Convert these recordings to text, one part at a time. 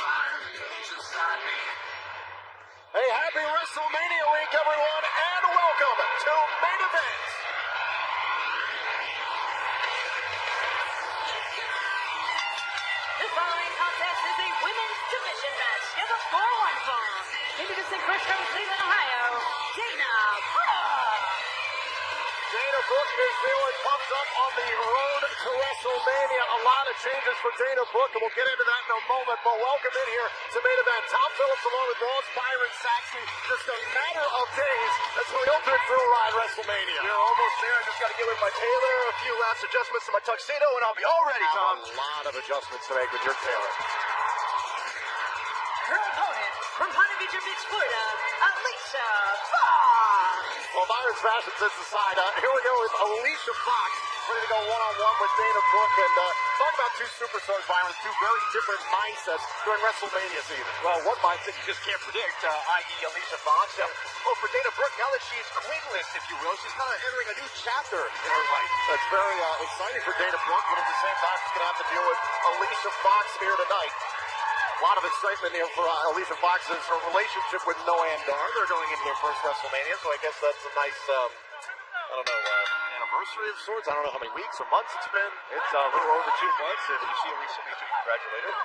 Hey, happy WrestleMania week, everyone, and welcome to Main Event. The following contest is a women's division match in the 4-1 form. Introducing first from Cleveland, Ohio, Dana Brooke. Dana Brooke is feeling pumped up on the road to WrestleMania. A lot of changes for Dana Brooke, and we'll get into that in a moment. But welcome in here to Main Event. Tom Phillips along with Ross, Byron Saxton. Just a matter of days as we enter through ride WrestleMania. You're almost there. I just got to get with my tailor, a few last adjustments to my tuxedo, and I'll be all ready, Tom. A lot of adjustments to make with your tailor. Her opponent from Huntington Beach, Florida, Alicia Fox. Well, Byron's fashion sits aside. Here we go with Alicia Fox, ready to go one-on-one with Dana Brooke. And talk about two superstars, Byron, two very different mindsets during WrestleMania season. Well, one mindset you just can't predict, i.e. Alicia Fox. For Dana Brooke, now that she's queenless, if you will, she's kind of entering a new chapter in her life. That's very exciting for Dana Brooke, but at the same time, she's going to have to deal with Alicia Fox here tonight. A lot of excitement here for Alicia Fox's her relationship with Noam Dar. They're going into their first WrestleMania, so I guess that's a nice, anniversary of sorts. I don't know how many weeks or months it's been. It's a little over 2 months. If you see Alicia, make sure you congratulate her.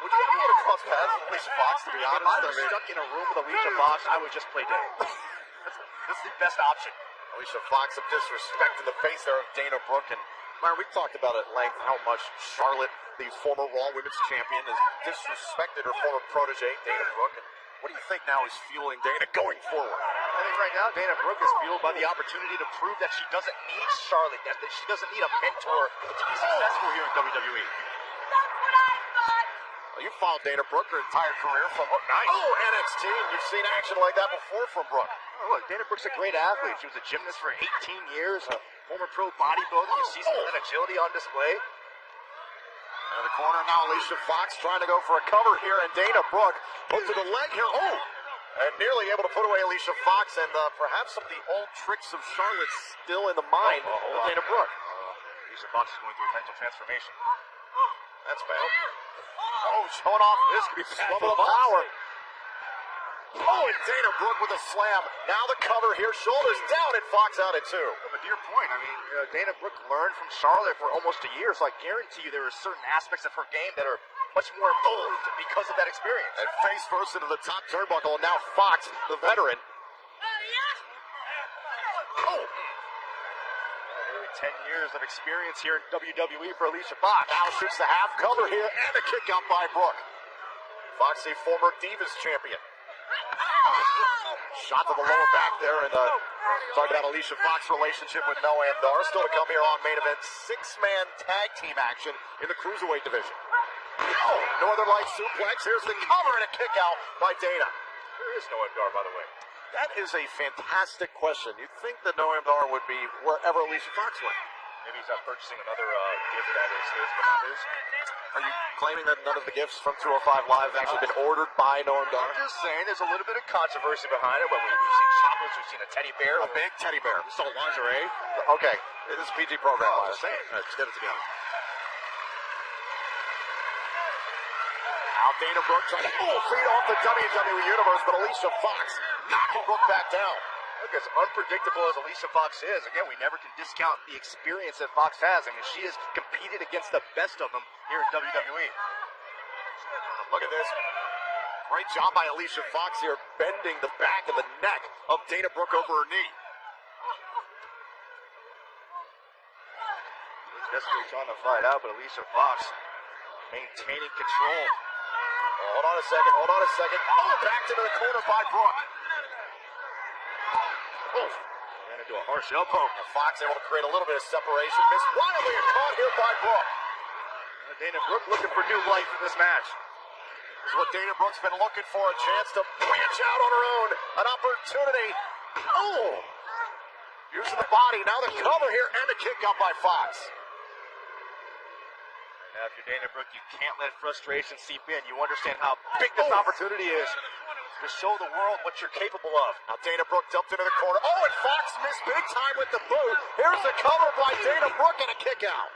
Would you ever want to cross paths with Alicia Fox, to be honest? If I was stuck in a room with Alicia Fox, I would just play dead. This is the best option. Alicia Fox, some disrespect in the face there of Dana Brooke. And Myron, we talked about at length how much Charlotte, the former Raw Women's Champion, has disrespected her former protege, Dana Brooke. And what do you think now is fueling Dana going forward? I think right now Dana Brooke is fueled by the opportunity to prove that she doesn't need Charlotte, that she doesn't need a mentor to be successful here in WWE. That's what I thought. Well, you followed Dana Brooke her entire career from NXT, and you've seen action like that before from Brooke. Oh, look, Dana Brooke's a great athlete. She was a gymnast for 18 years, a former pro bodybuilder. You see some of that agility on display. In the corner now, Alicia Fox trying to go for a cover here, and Dana Brooke hooked to the leg here. And nearly able to put away Alicia Fox, and perhaps some of the old tricks of Charlotte still in the mind of Dana Brooke. Alicia Fox is going through a mental transformation. That's bad. Showing off this could be level of power. And Dana Brooke with a slam. Now the cover here, shoulders down, and Fox out at 2. But to your point, I mean, Dana Brooke learned from Charlotte for almost a year, so I guarantee you there are certain aspects of her game that are much more improved because of that experience. And face first into the top turnbuckle, and now Fox, the veteran. Nearly 10 years of experience here in WWE for Alicia Fox. Now shoots the half cover here, and a kick out by Brooke. Fox, a former Divas champion. Shot to the lower back there, and talking about Alicia Fox's relationship with Noam Dar. Still to come here on Main Event, 6-man tag team action in the Cruiserweight division. Northern Lights suplex. Here's the cover and a kick out by Dana. Where is Noam Dar, by the way? That is a fantastic question. You'd think that Noam Dar would be wherever Alicia Fox went. Maybe he's purchasing another gift that is his, but not his. Are you claiming that none of the gifts from 205 Live have actually been ordered by Noam Dar? I'm just saying there's a little bit of controversy behind it. We've seen chocolates, we've seen a teddy bear. A big teddy bear. We saw lingerie. Okay, this is a PG program. I'm just saying. All right, let's get it together. Now Dana Brooke trying to feed off the WWE Universe, but Alicia Fox knocking Brooke back down. Look, as unpredictable as Alicia Fox is, again, we never can discount the experience that Fox has. I mean, she has competed against the best of them here in WWE. Look at this. Great job by Alicia Fox here, bending the back and the neck of Dana Brooke over her knee. Desperately trying to fight out, but Alicia Fox maintaining control. Hold on a second. Backed into the corner by Brooke. Ran into a harsh elbow. Fox able to create a little bit of separation. Missed wildly and caught here by Brooke. Dana Brooke looking for new life in this match. This is what Dana Brooke's been looking for, a chance to branch out on her own. An opportunity. Using the body. Now the cover here and a kick out by Fox. Now, if you're Dana Brooke, you can't let frustration seep in. You understand how big this opportunity is to show the world what you're capable of. Now Dana Brooke dumped into the corner. And Fox missed big time with the boot. Here's the cover by Dana Brooke and a kick out.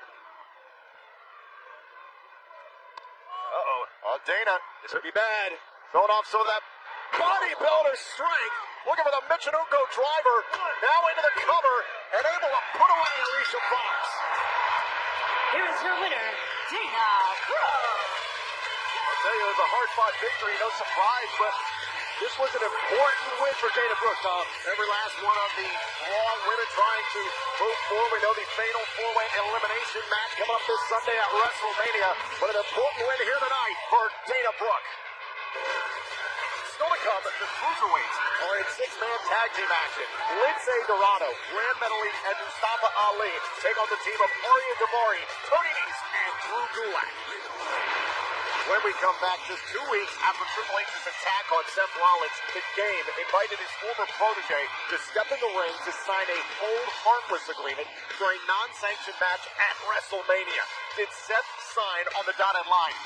Dana, this could be bad. Throwing off some of that bodybuilder strength. Looking for the Michinoku driver. Now into the cover and able to put away Alicia Fox. Here is your winner, Dana Brooke. I'll tell you, it was a hard-fought victory. No surprise, but this was an important win for Dana Brooke, Tom. Every last one of the long women trying to move forward. We know the fatal four-way elimination match coming up this Sunday at WrestleMania. But an important win here tonight for Dana Brooke. Still to come, the Cruiserweights are in six-man tag team action. Lindsay Dorado, Grand Metalik, and Mustafa Ali take on the team of Arya Daivari, Tony Nese, and Drew Gulak. When we come back just 2 weeks after Triple H's attack on Seth Rollins, the Game invited his former protege to step in the ring to sign a hold harmless agreement for a non-sanctioned match at WrestleMania. Did Seth sign on the dotted line?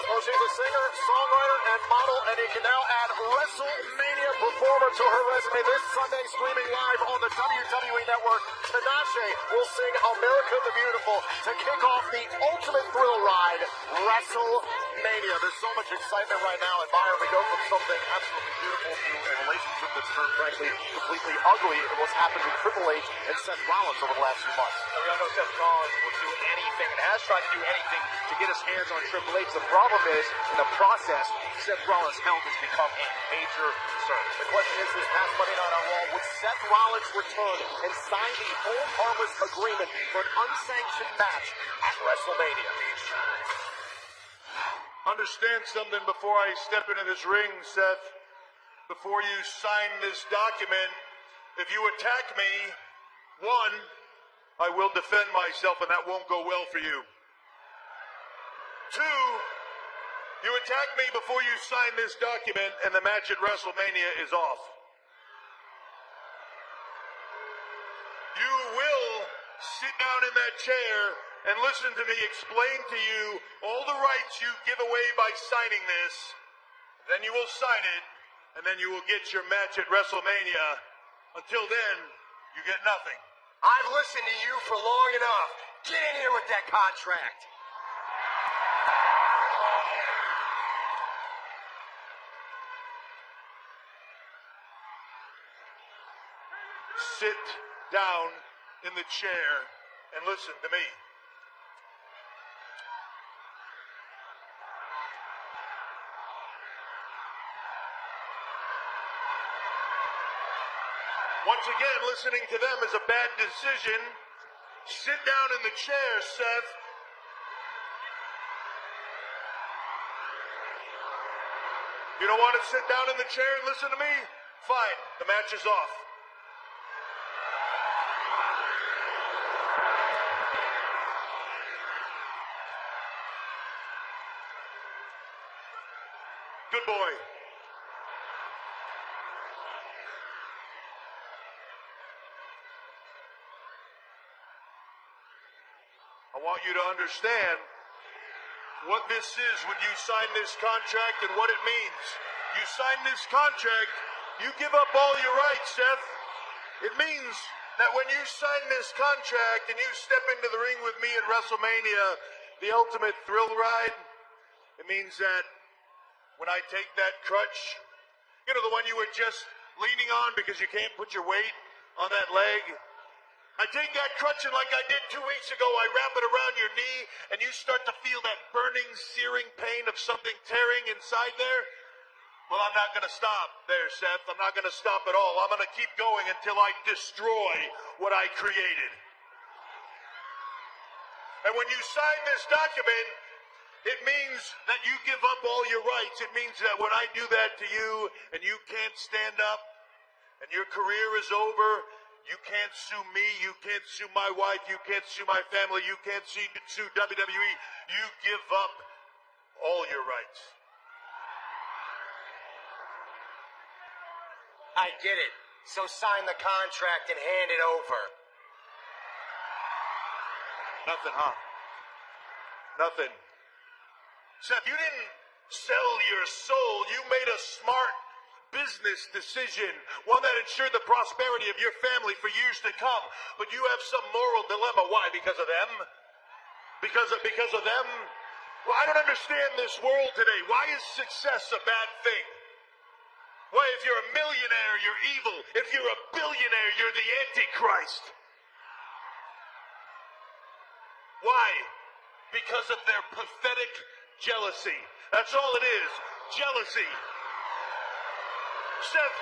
Oh, she's a singer, songwriter, and model, and he can now add WrestleMania performer to her resume this Sunday, streaming live on the WWE Network. Tinashe will sing America the Beautiful to kick off the ultimate thrill ride, WrestleMania. There's so much excitement right now, and Byron, we go from something absolutely beautiful to a relationship that's turned, frankly, completely ugly in what's happened with Triple H and Seth Rollins over the last few months. We all know Seth Rollins will do anything and has tried to do anything to get his hands on Triple H. The problem is, in the process, Seth Rollins' health has become a major concern. The question is, this past Monday Night on Raw, would Seth Rollins return and sign the hold harmless agreement for an unsanctioned match at WrestleMania? Understand something before I step into this ring, Seth. Before you sign this document, if you attack me, one, I will defend myself, and that won't go well for you. Two, you attack me before you sign this document, and the match at WrestleMania is off. You will sit down in that chair and listen to me explain to you all the rights you give away by signing this. Then you will sign it, and then you will get your match at WrestleMania. Until then, you get nothing. I've listened to you for long enough. Get in here with that contract. Sit down in the chair and listen to me. Once again, listening to them is a bad decision. Sit down in the chair, Seth. You don't want to sit down in the chair and listen to me? Fine, the match is off. Good boy. I want you to understand what this is when you sign this contract and what it means. You sign this contract, you give up all your rights, Seth. It means that when you sign this contract and you step into the ring with me at WrestleMania, the ultimate thrill ride, it means that when I take that crutch, you know, the one you were just leaning on because you can't put your weight on that leg, I take that crutch and like I did 2 weeks ago, I wrap it around your knee and you start to feel that burning, searing pain of something tearing inside there. Well, I'm not going to stop there, Seth. I'm not going to stop at all. I'm going to keep going until I destroy what I created. And when you sign this document, it means that you give up all your rights. It means that when I do that to you and you can't stand up and your career is over, you can't sue me, you can't sue my wife, you can't sue my family, you can't sue WWE. You give up all your rights. I get it. So sign the contract and hand it over. Nothing, huh? Nothing. Seth, you didn't sell your soul. You made a smart business decision, one that ensured the prosperity of your family for years to come. But you have some moral dilemma. Why? Because of them? Because of them? Well, I don't understand this world today. Why is success a bad thing? Why, if you're a millionaire, you're evil. If you're a billionaire, you're the Antichrist. Why? Because of their pathetic jealousy. That's all it is. Jealousy. Seth,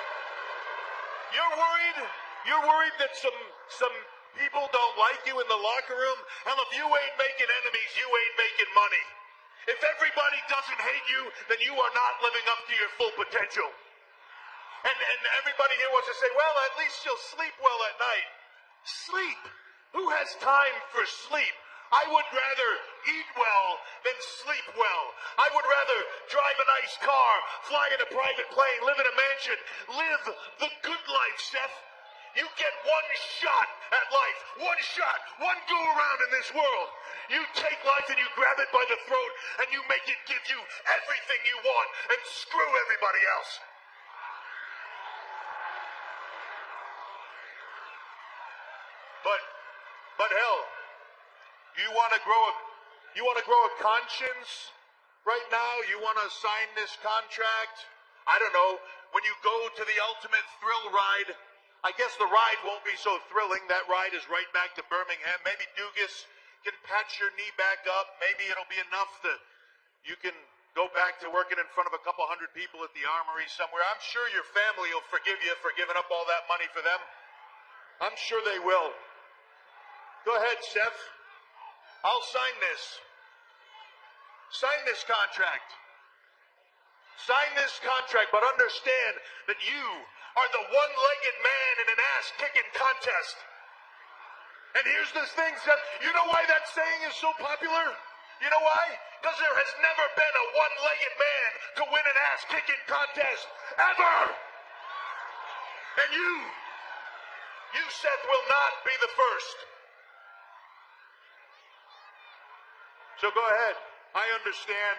you're worried? You're worried that some people don't like you in the locker room? Hell, if you ain't making enemies, you ain't making money. If everybody doesn't hate you, then you are not living up to your full potential. And everybody here wants to say, well, at least you'll sleep well at night. Sleep? Who has time for sleep? I would rather eat well than sleep well. I would rather drive a nice car, fly in a private plane, live in a mansion, live the good life, Seth. You get one shot at life, one shot, one go around in this world. You take life and you grab it by the throat and you make it give you everything you want and screw everybody else. But hell, you want to grow a conscience right now? You want to sign this contract? I don't know. When you go to the ultimate thrill ride, I guess the ride won't be so thrilling. That ride is right back to Birmingham. Maybe Dugas can patch your knee back up. Maybe it'll be enough that you can go back to working in front of a couple hundred people at the Armory somewhere. I'm sure your family will forgive you for giving up all that money for them. I'm sure they will. Go ahead, Seth. I'll sign this. Sign this contract. Sign this contract, but understand that you are the one-legged man in an ass-kicking contest. And here's this thing, Seth. You know why that saying is so popular? You know why? Because there has never been a one-legged man to win an ass-kicking contest, ever! And you, Seth, will not be the first. So go ahead. I understand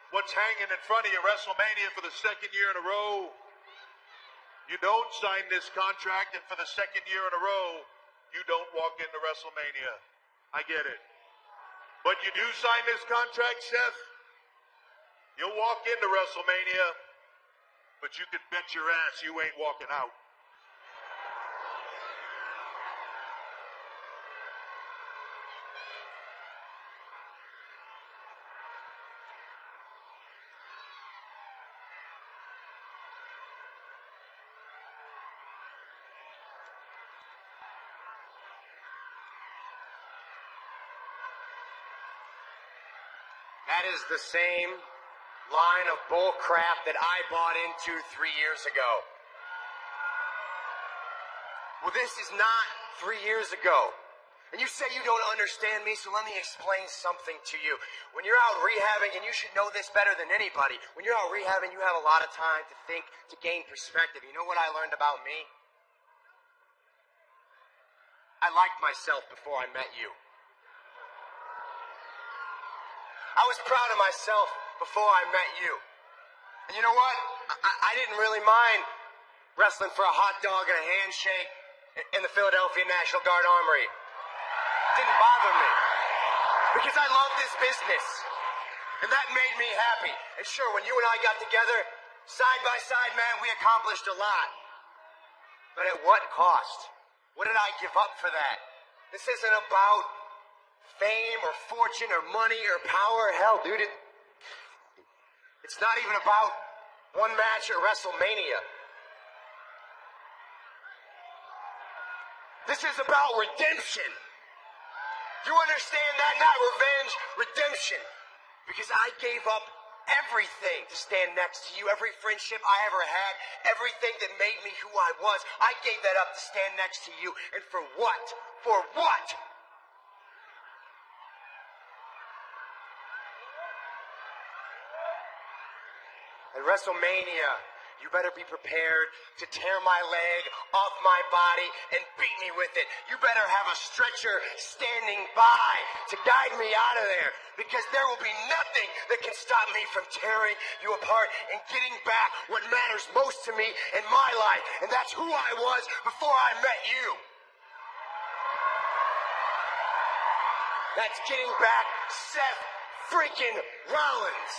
what's hanging in front of you, WrestleMania for the second year in a row. You don't sign this contract, and for the second year in a row, you don't walk into WrestleMania. I get it. But you do sign this contract, Seth, you'll walk into WrestleMania, but you can bet your ass you ain't walking out. That is the same line of bull crap that I bought into 3 years ago. Well, this is not 3 years ago. And you say you don't understand me, so let me explain something to you. When you're out rehabbing, and you should know this better than anybody, when you're out rehabbing, you have a lot of time to think, to gain perspective. You know what I learned about me? I liked myself before I met you. I was proud of myself before I met you. And you know what? I didn't really mind wrestling for a hot dog and a handshake in the Philadelphia National Guard Armory. It didn't bother me. Because I love this business. And that made me happy. And sure, when you and I got together, side by side, man, we accomplished a lot. But at what cost? What did I give up for that? This isn't about fame or fortune or money or power. Hell, dude, it's not even about one match at WrestleMania. This is about redemption. You understand that? Not revenge, redemption. Because I gave up everything to stand next to you. Every friendship I ever had, everything that made me who I was, I gave that up to stand next to you. And for what? For what? At WrestleMania, you better be prepared to tear my leg off my body and beat me with it. You better have a stretcher standing by to guide me out of there, because there will be nothing that can stop me from tearing you apart and getting back what matters most to me in my life, and that's who I was before I met you. That's getting back Seth freaking Rollins.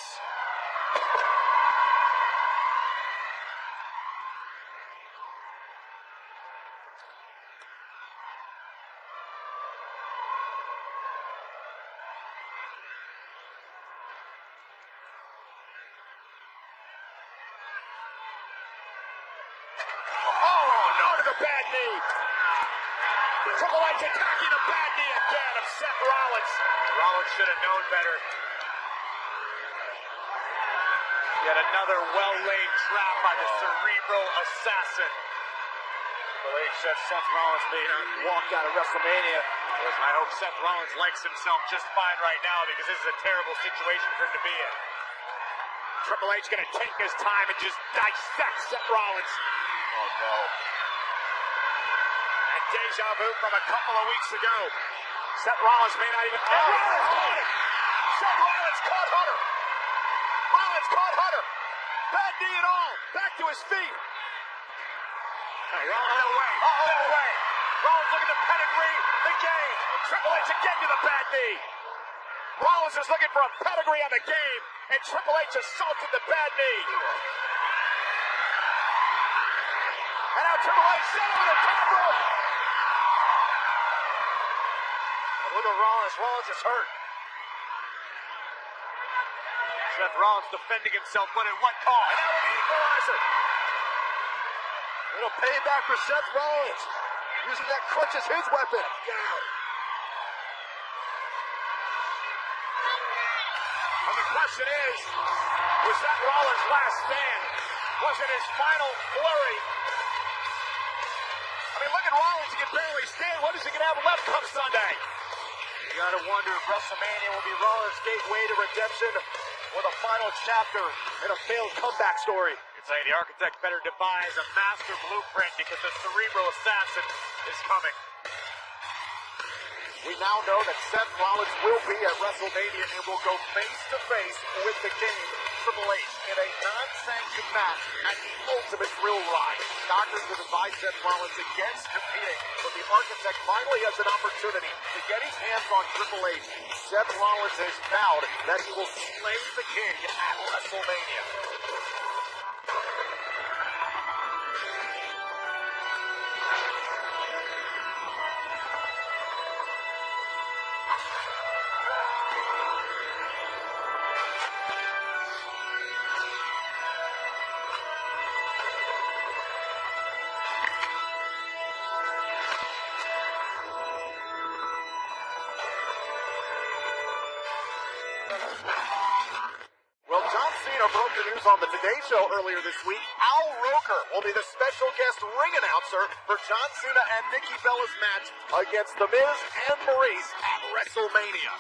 Bad knee. Triple H attacking a bad knee again of Seth Rollins. Rollins should have known better. Yet another well-laid trap by the Cerebral Assassin. Triple H said Seth Rollins may not walk out of WrestleMania. I hope Seth Rollins likes himself just fine right now, because this is a terrible situation for him to be in. Triple H gonna take his time and just dissect Seth Rollins. Oh no. Deja vu from a couple of weeks ago. Seth Rollins may not even... Rollins caught it! Seth Rollins caught Hunter! Rollins caught Hunter! Bad knee and all! Back to his feet! Rollins, no way! No way! Rollins looking to pedigree the game. Triple H again to the bad knee. Rollins is looking for a pedigree on the game, and Triple H assaulted the bad knee. And now Triple H set on the top rope. Look at Rollins. Rollins is hurt. Seth Rollins defending himself, but at what cost? And now the equalizer. Little payback for Seth Rollins. Using that crutch as his weapon. And the question is, was that Rollins' last stand? Was it his final flurry? I mean, look at Rollins. He can barely stand. What is he going to have left come Sunday? You gotta wonder if WrestleMania will be Rollins' gateway to redemption, or the final chapter in a failed comeback story. It's like the architect better devise a master blueprint, because the Cerebral Assassin is coming. We now know that Seth Rollins will be at WrestleMania and will go face-to-face with the King, Triple H, in a non-sanctioned match at the Ultimate Thrill Ride. Doctors have advised Seth Rollins against competing, but the architect finally has an opportunity to get his hands on Triple H. Seth Rollins has vowed that he will slay the King at WrestleMania. Well, John Cena broke the news on the Today Show earlier this week. Al Roker will be the special guest ring announcer for John Cena and Nikki Bella's match against The Miz and Maurice at WrestleMania.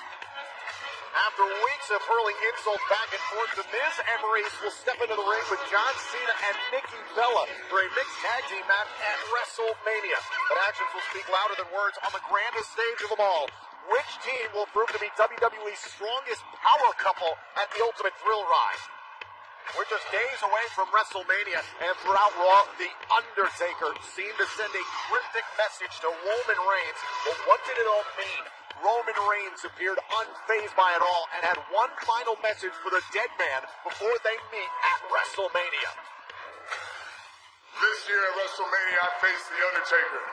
After weeks of hurling insults back and forth, The Miz and Maurice will step into the ring with John Cena and Nikki Bella for a mixed tag team match at WrestleMania. But actions will speak louder than words on the grandest stage of them all. Which team will prove to be WWE's strongest power couple at the Ultimate Thrill Ride? We're just days away from WrestleMania, and throughout Raw, The Undertaker seemed to send a cryptic message to Roman Reigns. But what did it all mean? Roman Reigns appeared unfazed by it all and had one final message for the dead man before they meet at WrestleMania. This year at WrestleMania, I faced The Undertaker.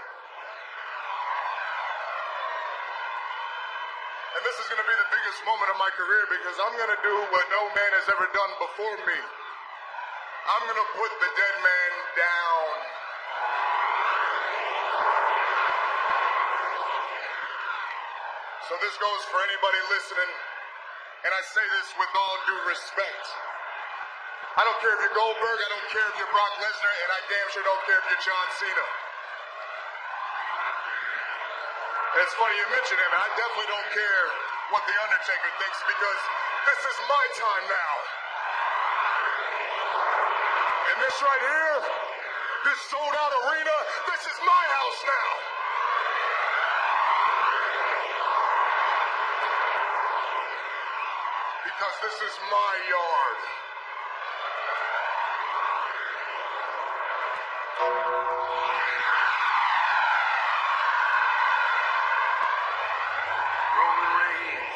And this is going to be the biggest moment of my career, because I'm going to do what no man has ever done before me. I'm going to put the dead man down. So this goes for anybody listening, and I say this with all due respect. I don't care if you're Goldberg, I don't care if you're Brock Lesnar, and I damn sure don't care if you're John Cena. It's funny you mention him, and I definitely don't care what The Undertaker thinks, because this is my time now. And This right here, this sold-out arena, this is my house now. Because this is my yard. Roman Reigns.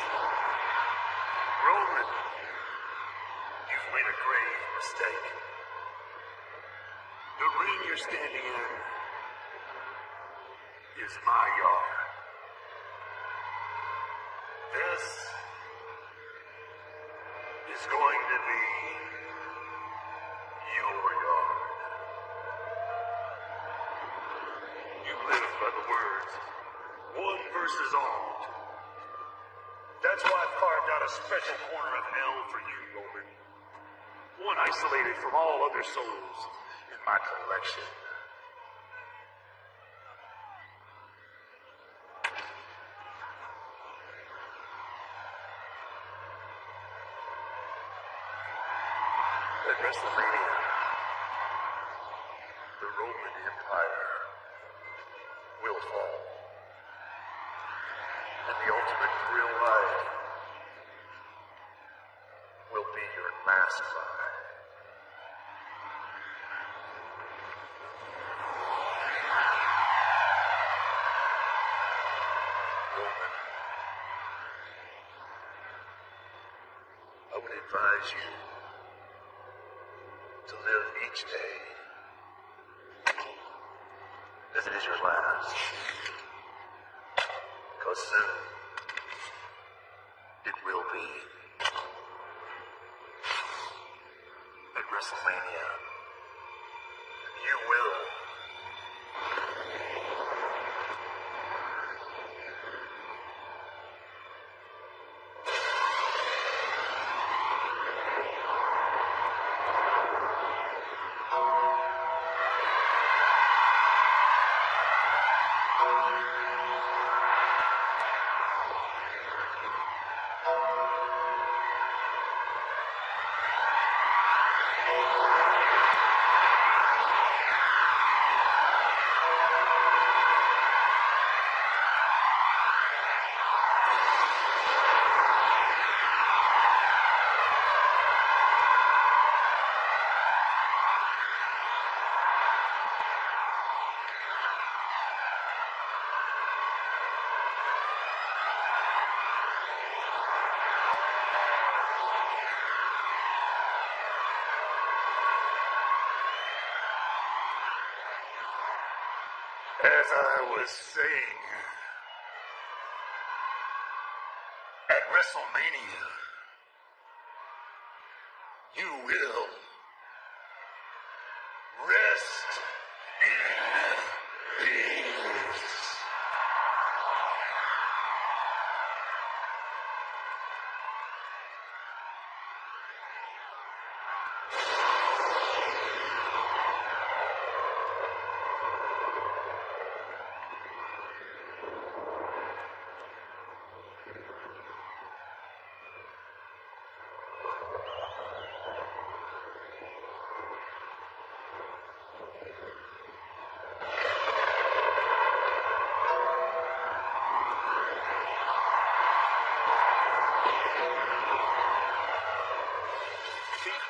Roman, you've made a grave mistake. The ring you're standing in is my yard. This is going to be your yard. You live by the words, one versus all. That's why I've carved out a special corner of hell for you, Roman. One isolated from all other souls in my collection. At WrestleMania, the Roman Empire will fall. And the ultimate thrill ride will be your last ride. Roman, I would advise you to live each day as it is your last. Because soon, it will be. At WrestleMania, you will. As I was saying, at WrestleMania, you will rest in peace.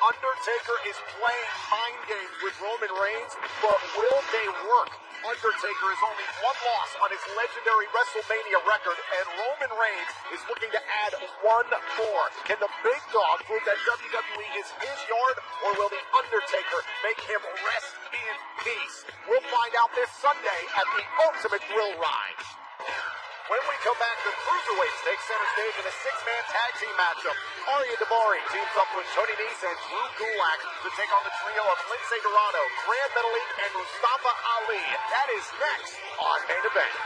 Undertaker is playing mind games with Roman Reigns, but will they work? Undertaker has only one loss on his legendary WrestleMania record, and Roman Reigns is looking to add one more. Can the big dog prove that WWE is his yard, or will the Undertaker make him rest in peace? We'll find out this Sunday at the Ultimate Thrill Ride. When we come back, the Cruiserweights take center stage in a six-man tag team matchup. Arya Daivari teams up with Tony Nese and Drew Gulak to take on the trio of Lindsay Dorado, Grand Metalik, and Mustafa Ali. That is next on Main Event.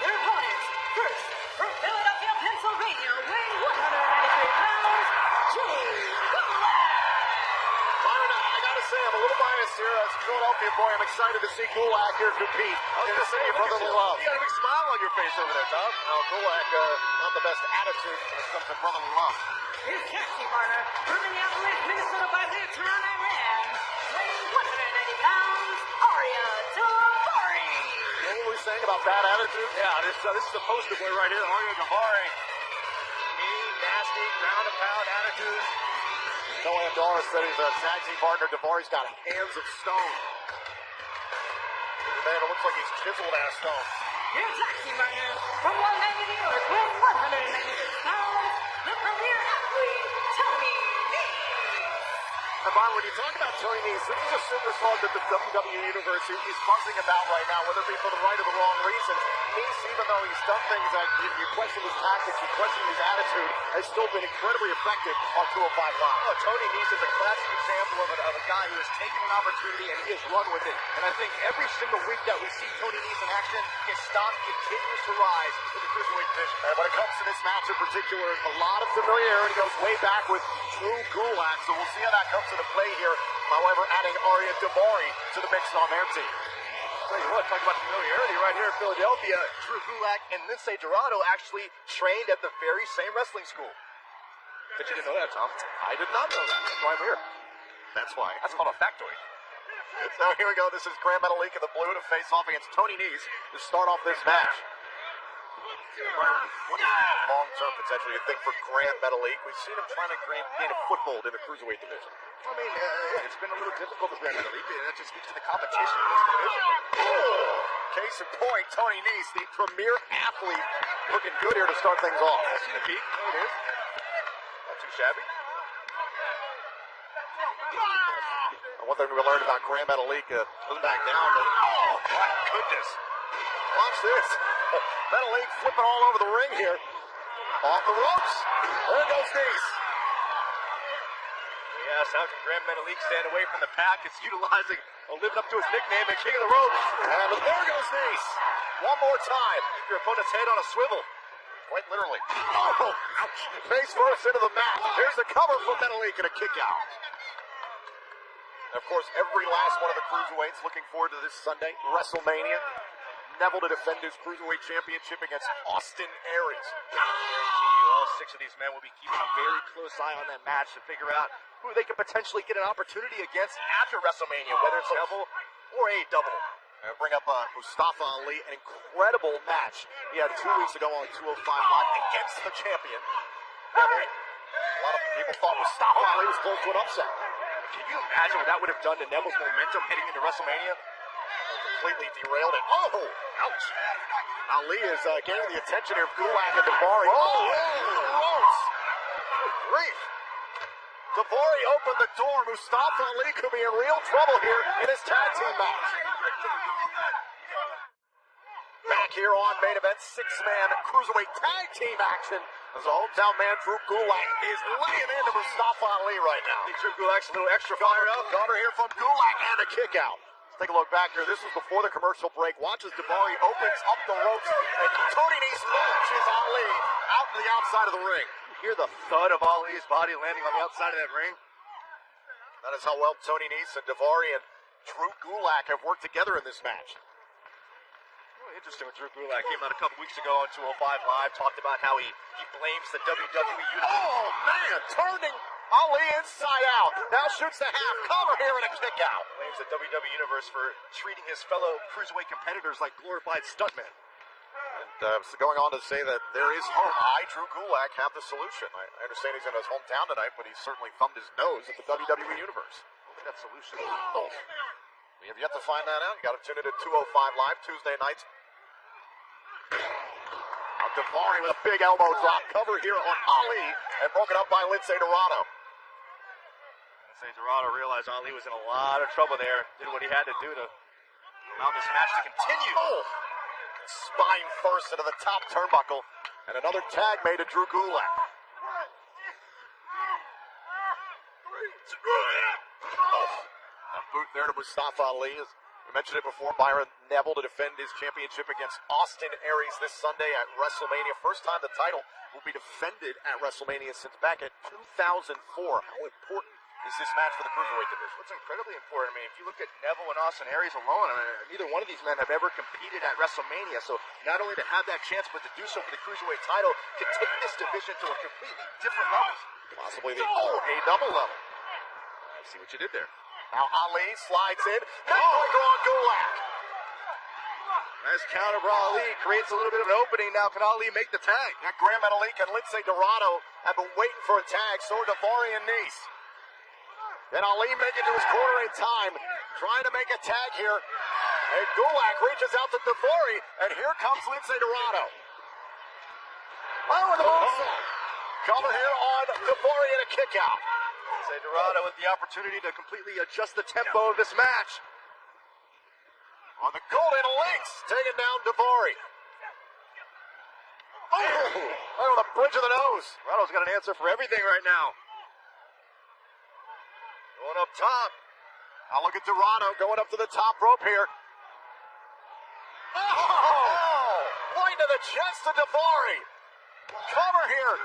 Their opponents, first, from Philadelphia, Pennsylvania, weighing 193 pounds, Drew Gulak. I gotta say, I'm a little biased here as Philadelphia Philadelphia boy. I'm excited to see Gulak here compete in the city of brotherly love. You got a big smile on your face over there, Tom. Now, Gulak, not the best attitude when it comes to brotherly love. His taxi partner from Minneapolis, Minnesota by the Toronto man, weighing 190 pounds, Arya Daivari. What were we saying about bad attitude? Yeah, this is the poster boy right here, Arya Daivari. Mean, nasty, ground and pound attitude. Noah Doris said his tag team partner Daivari's got hands of stone. Man, it looks like he's chiseled out of stone. Your taxi partner from Long Island, New York, weighing 196 pounds, the premier athlete, Tony Nese. And Byron, when you talk about Tony Nese, this is a superstar that the WWE Universe is buzzing about right now, whether it be for the right or the wrong reasons. Nese, even though he's done things that you question his tactics, you question his attitude, has still been incredibly effective on 205 Live. Oh, Tony Nese is a classic example of a guy who has taken an opportunity and he has run with it. And I think every single week that we see Tony Nese in action, his stock continues to rise in the cruiserweight division. And when it comes to this match in particular, a lot of familiarity goes way back with Drew Gulak, so we'll see how that comes into play here. However, adding Arya Daivari to the mix on their team. Tell you what, talk about familiarity right here in Philadelphia. Drew Gulak and Lince Dorado actually trained at the very same wrestling school. But you didn't know that, Tom. I did not know that. That's why I'm here. That's why. That's called a factoid. So here we go. This is Grand Metalik in the blue to face off against Tony Nese to start off this match. What is the long-term potential you think for Grand Metalik? We've seen him trying to gain a foothold in the cruiserweight division. I mean, it's been a little difficult for Grand Metalik, and that just speaks to the competition in this division. Case in point, Tony Nese, the premier athlete, looking good here to start things off. See the peak? There it is. Not too shabby. And one thing we learned about Grand Metalik, doesn't back down. Oh, my goodness. Watch this. Metalik flipping all over the ring here. Off the ropes. There goes Nese. Yes, how can Grand Metalik stand away from the pack? It's utilizing, living up to his nickname, and King of the Ropes. And there goes Nese. One more time. Keep your opponent's head on a swivel. Quite literally. Oh, ouch. Face first into the mat. Here's the cover from Metalik and a kick out. And of course, every last one of the cruiserweights looking forward to this Sunday, WrestleMania. Neville to defend his cruiserweight championship against Austin Aries. I guarantee you all 6 of these men will be keeping a very close eye on that match to figure out who they could potentially get an opportunity against after WrestleMania, whether it's double or a double. And bring up Mustafa Ali, an incredible match he had 2 weeks ago on 205 Live against the champion. Neville. A lot of people thought Mustafa Ali was close to an upset. Can you imagine what that would have done to Neville's momentum heading into WrestleMania? Completely derailed it. Oh, ouch. Ali is getting the attention here of Gulak and Daivari. Oh, gross. Grief. Daivari opened the door. Mustafa Ali could be in real trouble here in his tag team match. Back here on Main Event, 6-man cruiserweight tag team action. As the hometown man, Drew Gulak, is laying into Mustafa Ali right now. I think Drew Gulak's a little extra fired up. Cover here from Gulak and a kick out. Let's take a look back here. This was before the commercial break. Watch as Daivari opens up the ropes, and Tony Nese launches Ali out to the outside of the ring. You hear the thud of Ali's body landing on the outside of that ring? That is how well Tony Nese and Daivari and Drew Gulak have worked together in this match. Really interesting when Drew Gulak came out a couple weeks ago on 205 Live, talked about how he blames the WWE Universe. Oh, man, turning Ali inside out. Now shoots the half cover here and a kick out. Blames the WWE Universe for treating his fellow cruiserweight competitors like glorified stuntmen. And going on to say that there is hope. I, Drew Gulak, have the solution. I understand he's in his hometown tonight, but he certainly thumbed his nose at the WWE Universe. Look at that solution. Oh. We have yet to find that out. You got to tune in to 205 Live Tuesday nights. Now Daivari with a big elbow drop cover here on Ali and broken up by Lince Dorado. Lince Dorado realized Ali was in a lot of trouble there. Did what he had to do to allow this match to continue. Oh. Spine first into the top turnbuckle. And another tag made to Drew Gulak. A boot there to Mustafa Ali. As we mentioned it before, Byron Neville to defend his championship against Austin Aries this Sunday at WrestleMania. First time the title will be defended at WrestleMania since back in 2004. How important is this match for the Cruiserweight division? What's incredibly important, I mean, if you look at Neville and Austin Aries alone, I mean, neither one of these men have ever competed at WrestleMania, so not only to have that chance, but to do so for the Cruiserweight title, to take this division to a completely different level. Possibly a double level. I see what you did there. Now Ali slides in. Neckbreaker on Gulak. Nice counter for Ali. Creates a little bit of an opening. Now can Ali make the tag? That Grand Metalik and Lindsay Dorado have been waiting for a tag. So are Daivari and Nice. Then Ali make it to his corner in time. Trying to make a tag here. And Gulak reaches out to Daivari. And here comes Lindsay Dorado. Oh, and the moonsault. Cover here on Daivari and a kick out. Say Dorado with the opportunity to completely adjust the tempo of this match. On the golden links, taking down Daivari. Oh, right on the bridge of the nose. Dorado's got an answer for everything right now. Going up top. Now look at Dorado going up to the top rope here. Oh! Point to the chest to Daivari. Cover here.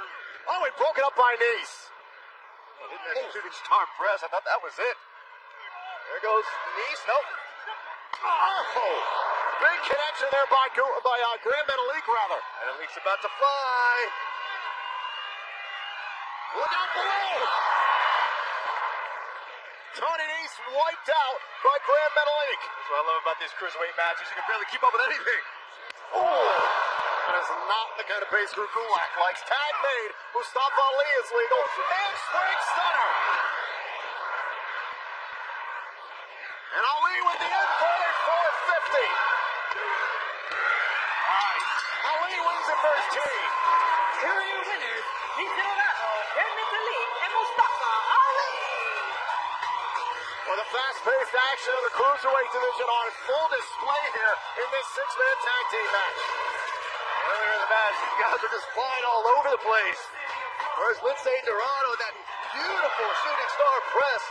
Oh, he broke it up by Nice. Hitting that shooting star press. I thought that was it. There goes Nice. Nope. Oh! Big connection there by Grand Metalik, rather. And Metalik's about to fly. Look out below! Tony Nice wiped out by Grand Metalik. That's what I love about these cruiserweight matches. You can barely keep up with anything. Oh! That is not the kind of pace Drew Gulak likes. Tag made. Mustafa Ali is legal. And spring stunner. And Ali with the inverted 450. Ali wins it for his team. Here are your winners, Lindsay Dorado, Grand Metalik, and Mustafa Ali. Well, the fast-paced action of the Cruiserweight division on full display here in this six-man tag team match. Earlier in the match, these guys are just flying all over the place. Whereas Lindsay Dorado, that beautiful shooting star press,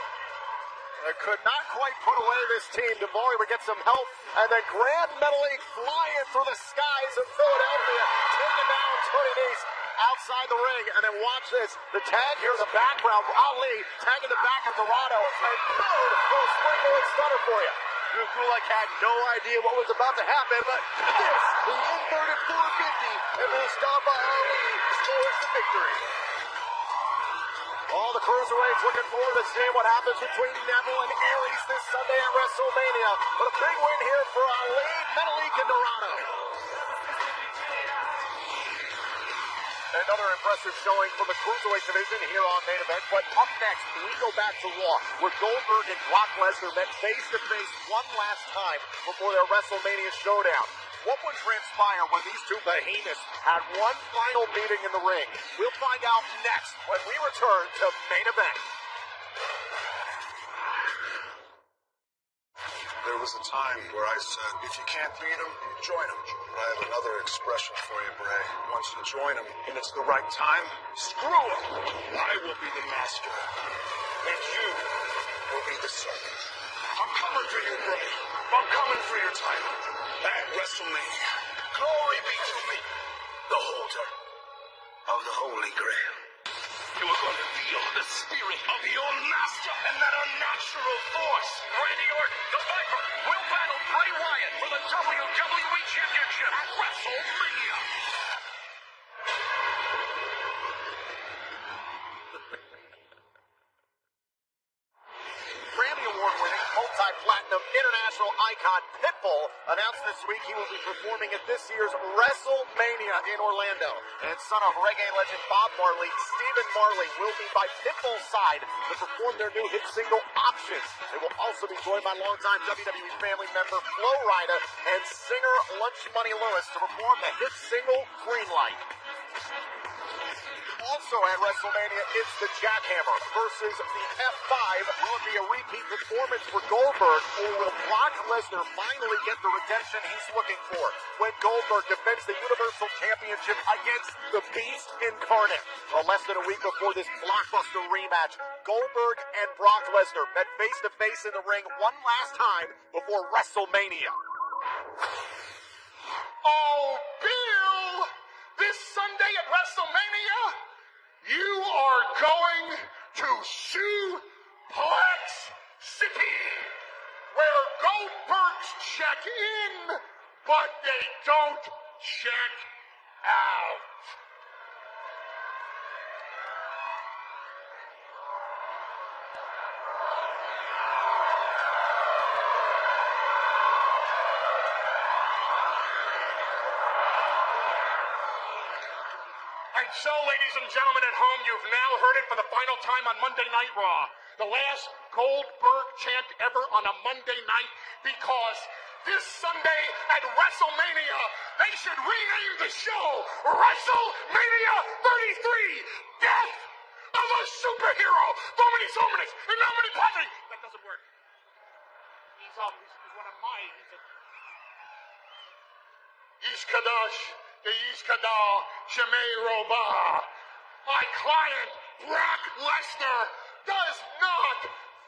could not quite put away this team. Daivari would get some help. And then Grand Metalik flying through the skies of Philadelphia, taking down Tony Nice outside the ring. And then watch this. The tag here in the background. Ali tagging the back of Dorado. And boom, little springboard stunner for you. Drew Gulak had no idea what was about to happen, but this, the inverted 450, and Mustafa Ali scores the victory. All the Cruiserweights looking forward to seeing what happens between Neville and Aries this Sunday at WrestleMania. But a big win here for Ali, Metalik, and Dorado. Another impressive showing from the Cruiserweight division here on Main Event. But up next, we go back to Raw, where Goldberg and Brock Lesnar met face-to-face one last time before their WrestleMania showdown. What would transpire when these two behemoths had one final meeting in the ring? We'll find out next when we return to Main Event. There was a time where I said, if you can't beat them, join them. But I have another expression for you, Bray. Once you join them and it's the right time, screw them. I will be the master, and you will be the servant. I'm coming for you, Bray. I'm coming for your title at WrestleMania. Glory be to me, the holder of the Holy Grail. You are going to feel the spirit of your master and that unnatural force. Randy Orton, the Viper, will battle Bray Wyatt for the WWE Championship at WrestleMania. Grammy Award-winning, multi-platinum international icon Pitbull announced this week he will be performing at this year's WrestleMania in Orlando. And son of reggae legend Bob Marley, Stephen Marley will be by Pitbull's side to perform their new hit single, Options. They will also be joined by longtime WWE family member Flo Rida and singer Lunch Money Lewis to perform the hit single, Green Light. Also at WrestleMania, it's the Jackhammer versus the F5. Will it be a repeat performance for Goldberg, or will Brock Lesnar finally get the redemption he's looking for when Goldberg defends the Universal Championship against the Beast Incarnate? Well, less than a week before this blockbuster rematch, Goldberg and Brock Lesnar met face-to-face in the ring one last time before WrestleMania. Oh, Bill! This Sunday at WrestleMania, you are going to sue Plex City, where Goldbergs check in, but they don't check out. And so, ladies and gentlemen at home, you've now heard it for the final time on Monday Night Raw. The last Goldberg chant ever on a Monday night, because this Sunday at WrestleMania, they should rename the show WrestleMania 33, Death of a Superhero. So many, and how many positives? That doesn't work. He's one of my, Iskadash, the Iskadal, Shemay Robah. My client, Brock Lesnar, does not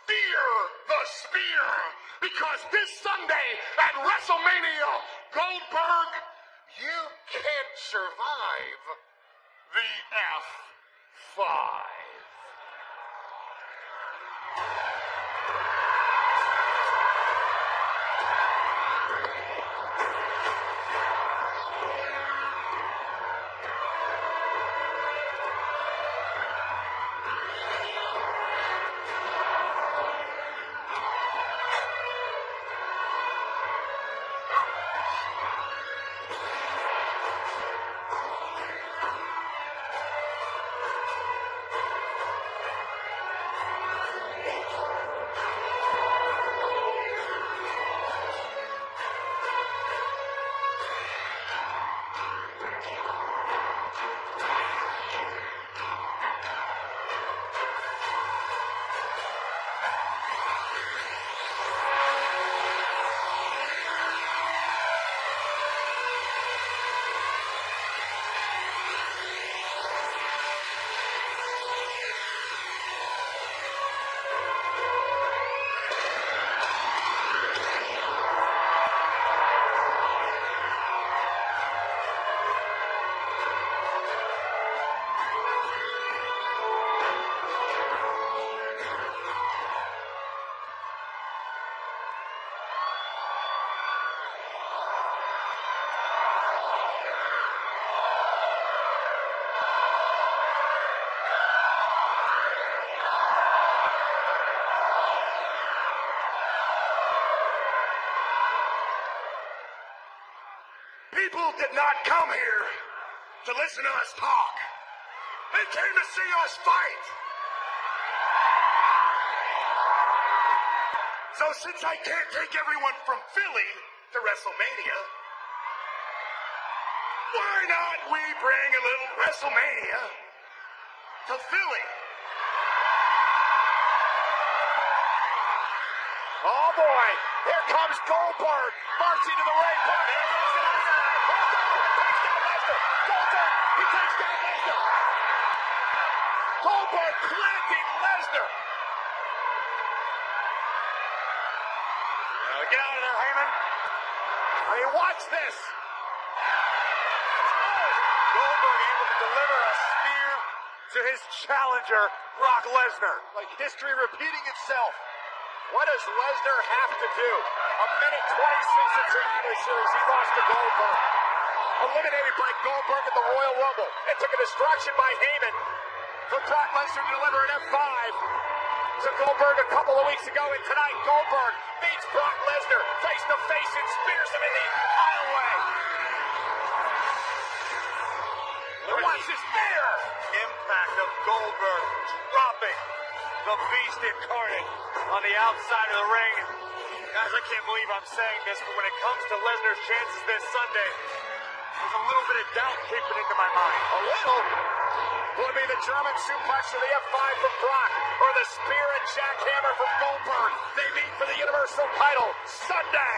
fear the spear, because this Sunday at WrestleMania, Goldberg, you can't survive the F5. People did not come here to listen to us talk. They came to see us fight. So since I can't take everyone from Philly to WrestleMania, why not we bring a little WrestleMania to Philly? Oh boy, here comes Goldberg, marching to the ring. Goldberg, he takes down Lesnar. Goldberg planting Lesnar. Now get out of there, Heyman. I mean, watch this. Goldberg able to deliver a spear to his challenger, Brock Lesnar. Like history repeating itself. What does Lesnar have to do? A minute 26 into the regular series, he lost to Goldberg. Eliminated by Goldberg at the Royal Rumble. It took a distraction by Heyman for Brock Lesnar to deliver an F5 to Goldberg a couple of weeks ago. And tonight, Goldberg beats Brock Lesnar face to face and spears him in the aisleway. Watch this there. Impact of Goldberg dropping the beast incarnate on the outside of the ring. Guys, I can't believe I'm saying this, but when it comes to Lesnar's chances this Sunday, there's a little bit of doubt creeping into my mind. A little? Will it be the German suplex or the F5 from Brock, or the spear and jackhammer from Goldberg? They meet for the Universal title Sunday.